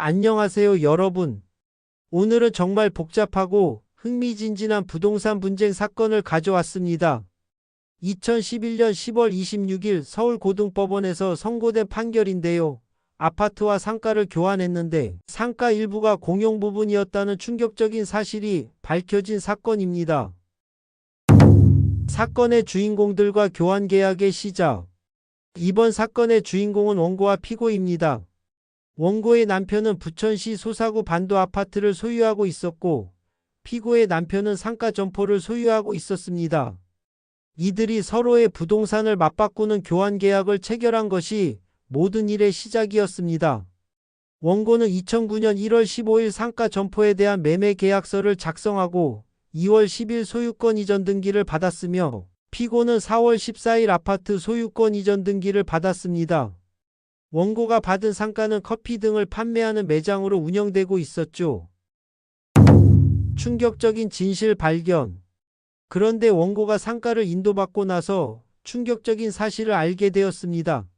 안녕하세요, 여러분. 오늘은 정말 복잡하고 흥미진진한 부동산 분쟁 사건을 가져왔습니다. 2011년 10월 26일 서울고등법원에서 선고된 판결인데요. 아파트와 상가를 교환했는데 상가 일부가 공용 부분이었다는 충격적인 사실이 밝혀진 사건입니다. 사건의 주인공들과 교환 계약의 시작. 이번 사건의 주인공은 원고와 피고입니다. 원고의 남편은 부천시 소사구 반도 아파트를 소유하고 있었고 피고의 남편은 상가 점포를 소유하고 있었습니다. 이들이 서로의 부동산을 맞바꾸는 교환 계약을 체결한 것이 모든 일의 시작이었습니다. 원고는 2009년 1월 15일 상가 점포에 대한 매매 계약서를 작성하고 2월 10일 소유권 이전 등기를 받았으며 피고는 4월 14일 아파트 소유권 이전 등기를 받았습니다. 원고가 받은 상가는 커피 등을 판매하는 매장으로 운영되고 있었죠. 충격적인 진실 발견. 그런데 원고가 상가를 인도받고 나서 충격적인 사실을 알게 되었습니다.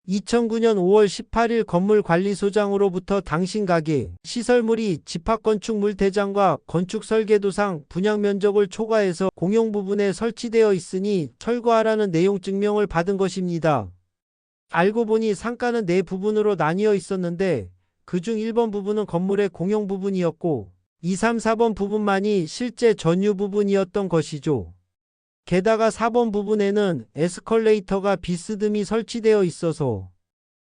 2009년 5월 18일 건물관리소장으로부터 당신 가게 시설물이 집합건축물 대장과 건축설계도상 분양면적을 초과해서 공용 부분에 설치되어 있으니 철거하라는 내용 증명을 받은 것입니다. 알고 보니 상가는 4부분으로 나뉘어 있었는데 그중 1번 부분은 건물의 공용 부분이었고 2, 3, 4번 부분만이 실제 전유 부분이었던 것이죠. 게다가 4번 부분에는 에스컬레이터가 비스듬히 설치되어 있어서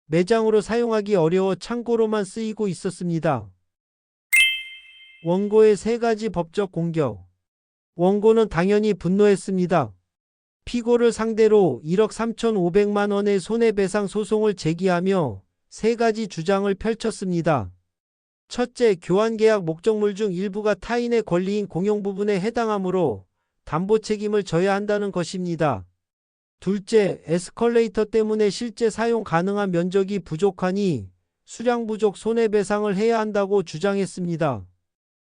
매장으로 사용하기 어려워 창고로만 쓰이고 있었습니다. 원고의 3가지 법적 공격. 원고는 당연히 분노했습니다. 피고를 상대로 1억 3,500만 원의 손해배상 소송을 제기하며 3가지 주장을 펼쳤습니다. 첫째, 교환계약 목적물 중 일부가 타인의 권리인 공용 부분에 해당하므로 담보 책임을 져야 한다는 것입니다. 둘째, 에스컬레이터 때문에 실제 사용 가능한 면적이 부족하니 수량 부족 손해배상을 해야 한다고 주장했습니다.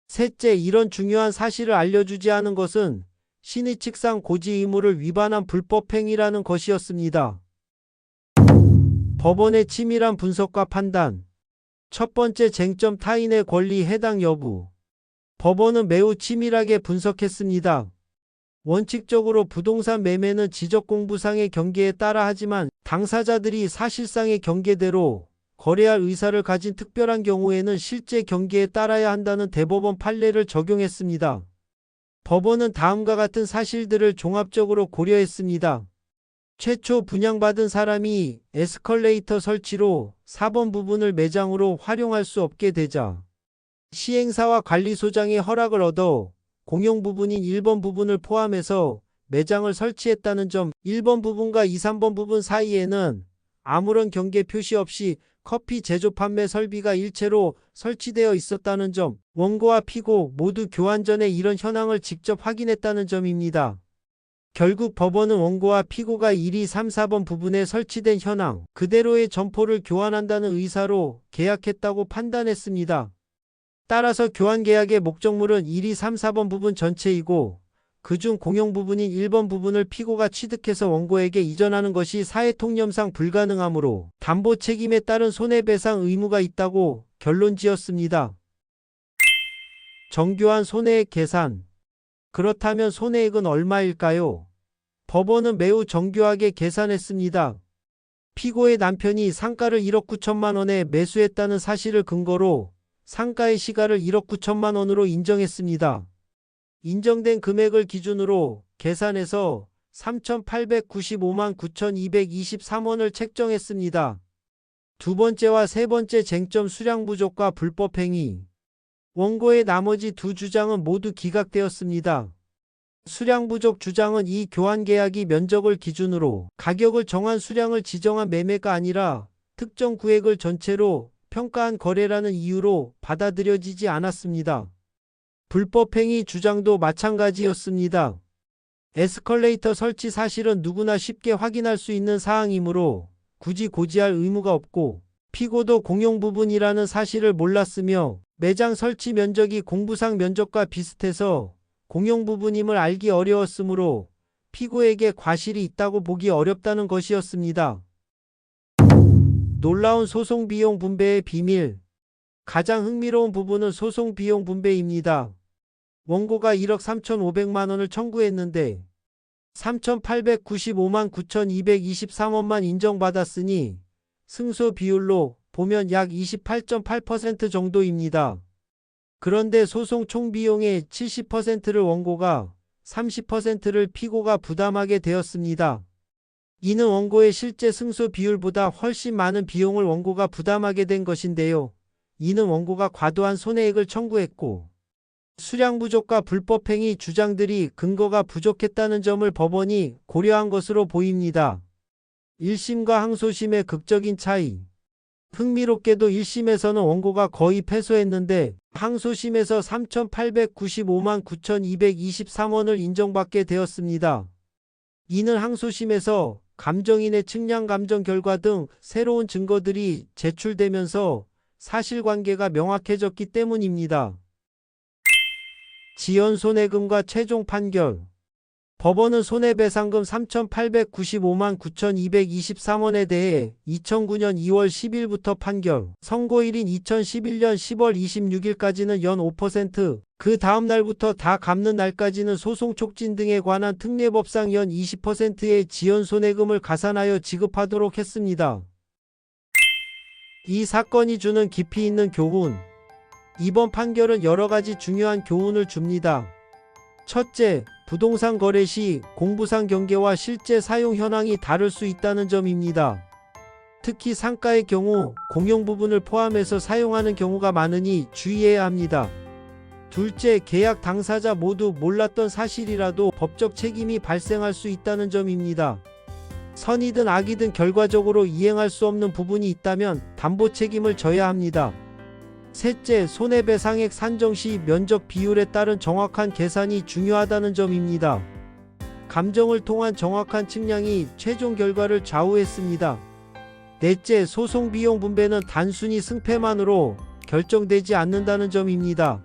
셋째, 이런 중요한 사실을 알려주지 않은 것은 신의칙상 고지 의무를 위반한 불법행위라는 것이었습니다. 법원의 치밀한 분석과 판단. 첫 번째 쟁점, 타인의 권리 해당 여부. 법원은 매우 치밀하게 분석했습니다. 원칙적으로 부동산 매매는 지적공부상의 경계에 따라 하지만 당사자들이 사실상의 경계대로 거래할 의사를 가진 특별한 경우에는 실제 경계에 따라야 한다는 대법원 판례를 적용했습니다. 법원은 다음과 같은 사실들을 종합적으로 고려했습니다. 최초 분양받은 사람이 에스컬레이터 설치로 4번 부분을 매장으로 활용할 수 없게 되자 시행사와 관리소장의 허락을 얻어 공용 부분인 1번 부분을 포함해서 매장을 설치했다는 점, 1번 부분과 2, 3번 부분 사이에는 아무런 경계 표시 없이 커피 제조 판매 설비가 일체로 설치되어 있었다는 점, 원고와 피고 모두 교환 전에 이런 현황을 직접 확인했다는 점입니다. 결국 법원은 원고와 피고가 1, 2, 3, 4번 부분에 설치된 현황 그대로의 점포를 교환한다는 의사로 계약했다고 판단했습니다. 따라서 교환계약의 목적물은 1, 2, 3, 4번 부분 전체이고 그중 공용 부분인 1번 부분을 피고가 취득해서 원고에게 이전하는 것이 사회통념상 불가능하므로 담보 책임에 따른 손해배상 의무가 있다고 결론지었습니다. 정교한 손해액 계산. 그렇다면 손해액은 얼마일까요? 법원은 매우 정교하게 계산했습니다. 피고의 남편이 상가를 1억 9천만 원에 매수했다는 사실을 근거로 상가의 시가를 1억 9천만 원으로 인정했습니다. 인정된 금액을 기준으로 계산해서 3,895만 9,223원을 책정했습니다. 두 번째와 세 번째 쟁점, 수량 부족과 불법행위. 원고의 나머지 두 주장은 모두 기각되었습니다. 수량 부족 주장은 이 교환계약이 면적을 기준으로 가격을 정한 수량을 지정한 매매가 아니라 특정 구획을 전체로 평가한 거래라는 이유로 받아들여지지 않았습니다. 불법행위 주장도 마찬가지였습니다. 에스컬레이터 설치 사실은 누구나 쉽게 확인할 수 있는 사항이므로 굳이 고지할 의무가 없고 피고도 공용 부분이라는 사실을 몰랐으며 매장 설치 면적이 공부상 면적과 비슷해서 공용 부분임을 알기 어려웠으므로 피고에게 과실이 있다고 보기 어렵다는 것이었습니다. 놀라운 소송 비용 분배의 비밀. 가장 흥미로운 부분은 소송 비용 분배입니다. 원고가 1억 3,500만 원을 청구했는데 3,895만 9,223원만 인정받았으니 승소 비율로 보면 약 28.8% 정도입니다. 그런데 소송 총 비용의 70%를 원고가, 30%를 피고가 부담하게 되었습니다. 이는 원고의 실제 승소 비율보다 훨씬 많은 비용을 원고가 부담하게 된 것인데요. 이는 원고가 과도한 손해액을 청구했고 수량 부족과 불법행위 주장들이 근거가 부족했다는 점을 법원이 고려한 것으로 보입니다. 1심과 항소심의 극적인 차이. 흥미롭게도 1심에서는 원고가 거의 패소했는데 항소심에서 3,895만 9,223원을 인정받게 되었습니다. 이는 항소심에서 감정인의 측량 감정 결과 등 새로운 증거들이 제출되면서 사실관계가 명확해졌기 때문입니다. 지연 손해금과 최종 판결. 법원은 손해배상금 3,895만 9,223원에 대해 2009년 2월 10일부터 판결, 선고일인 2011년 10월 26일까지는 연 5%, 그 다음 날부터 다 갚는 날까지는 소송 촉진 등에 관한 특례법상 연 20%의 지연 손해금을 가산하여 지급하도록 했습니다. 이 사건이 주는 깊이 있는 교훈. 이번 판결은 여러 가지 중요한 교훈을 줍니다. 첫째, 부동산 거래 시 공부상 경계와 실제 사용 현황이 다를 수 있다는 점입니다. 특히 상가의 경우 공용 부분을 포함해서 사용하는 경우가 많으니 주의해야 합니다. 둘째, 계약 당사자 모두 몰랐던 사실이라도 법적 책임이 발생할 수 있다는 점입니다. 선이든 악이든 결과적으로 이행할 수 없는 부분이 있다면 담보 책임을 져야 합니다. 셋째, 손해배상액 산정 시 면적 비율에 따른 정확한 계산이 중요하다는 점입니다. 감정을 통한 정확한 측량이 최종 결과를 좌우했습니다. 넷째, 소송 비용 분배는 단순히 승패만으로 결정되지 않는다는 점입니다.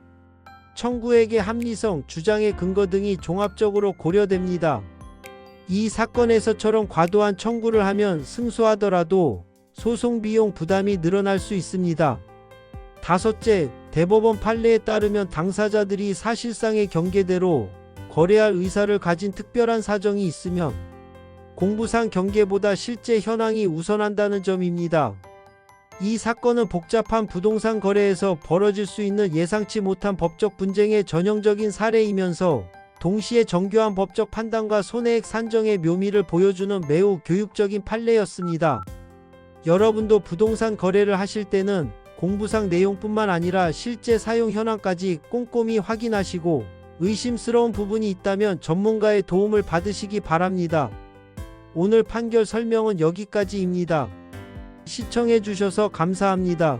청구액의 합리성, 주장의 근거 등이 종합적으로 고려됩니다. 이 사건에서처럼 과도한 청구를 하면 승소하더라도 소송 비용 부담이 늘어날 수 있습니다. 다섯째, 대법원 판례에 따르면 당사자들이 사실상의 경계대로 거래할 의사를 가진 특별한 사정이 있으면 공부상 경계보다 실제 현황이 우선한다는 점입니다. 이 사건은 복잡한 부동산 거래에서 벌어질 수 있는 예상치 못한 법적 분쟁의 전형적인 사례이면서 동시에 정교한 법적 판단과 손해액 산정의 묘미를 보여주는 매우 교육적인 판례였습니다. 여러분도 부동산 거래를 하실 때는 공부상 내용뿐만 아니라 실제 사용 현황까지 꼼꼼히 확인하시고 의심스러운 부분이 있다면 전문가의 도움을 받으시기 바랍니다. 오늘 판결 설명은 여기까지입니다. 시청해 주셔서 감사합니다.